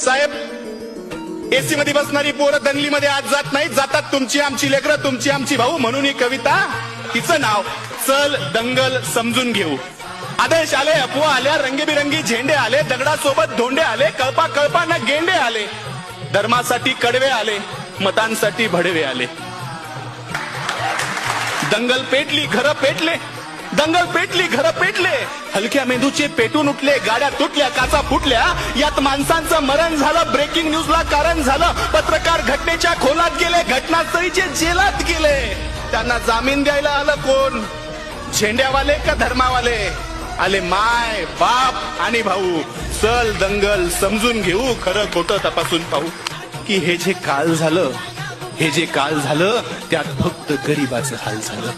साहेब, AC मध्ये बसणारी पोरं दंगलीमध्ये आज जात नाही, जातात तुमची आमची लेकरं, तुमची आमची भाऊ. म्हणून ही कविता, तिचं नाव चल दंगल समजून घेऊ. आदेश आले, अफवा आल्या, रंगीबिरंगी झेंडे आले, दगडासोबत धोंडे आले, कळपा कळपानं गेंडे आले, धर्मासाठी कडवे आले, मतांसाठी भडवे आले. दंगल पेटली, घरं पेटले, दंगल पेटली, घरं पेटले, हलक्या मेंदूचे पेटून उठले, गाड्या तुटल्या, काचा फुटल्या, यात माणसांचं मरण झालं, ब्रेकिंग न्यूजला कारण झालं, पत्रकार घटनेच्या खोलात गेले, घटनास्थळीचे जेलात गेले. त्यांना जामीन द्यायला आलं कोण? झेंड्यावाले का धर्मावाले? आले माय, बाप आणि भाऊ. चल दंगल समजून घेऊ, खरं खोटं तपासून पाहू. की हे जे काल झालं, हे जे काल झालं त्यात फक्त गरीबाचं हाल झालं.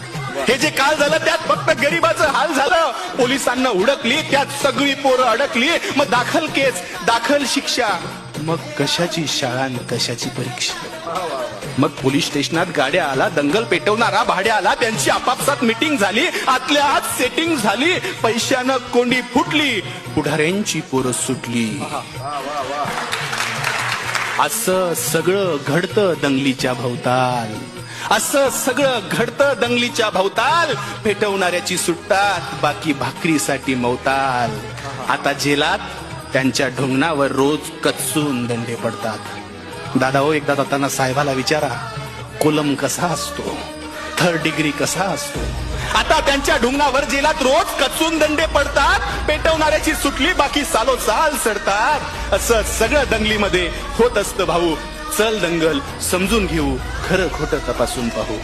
हे जे काल झालं त्यात फक्त गरीबाचं हाल झालं. पोलिसांना हुडकली, त्यात सगळी पोरं अडकली. मग दाखल केस, दाखल शिक्षा, मग कशाची शाळा आणि कशाची परीक्षा. मग पोलीस स्टेशनात गाड्या आला, दंगल पेटवणारा भाड्या आला, त्यांची आपापसात मीटिंग झाली, आतल्या आत सेटिंग झाली, पैशानं कोंडी फुटली, पुढाऱ्यांची पोरं सुटली. असं सगळं घडतं दंगलीच्या भोवताल, असं सगळं घडतं दंगलीच्या भोवताल. पेटवणाऱ्याची सुटतात, बाकी भाकरीसाठी मवताल. आता जेलात त्यांच्या ढुंगणावर रोज कचून दंडे पडतात. दादा हो, एकदा जाताना साहेबाला विचारा, कोलम कसा असतो, थर्ड डिग्री कसा असतो. आता त्यांच्या ढुंगणावर जेलात रोज कचून दंडे पडतात. पेटवणाऱ्याची सुटली, बाकी सालो साल सडतात. असं सगळं दंगलीमध्ये होत असतं भाऊ. चल दंगल समजून घेऊ, खरं खोटं तपासून पाहू.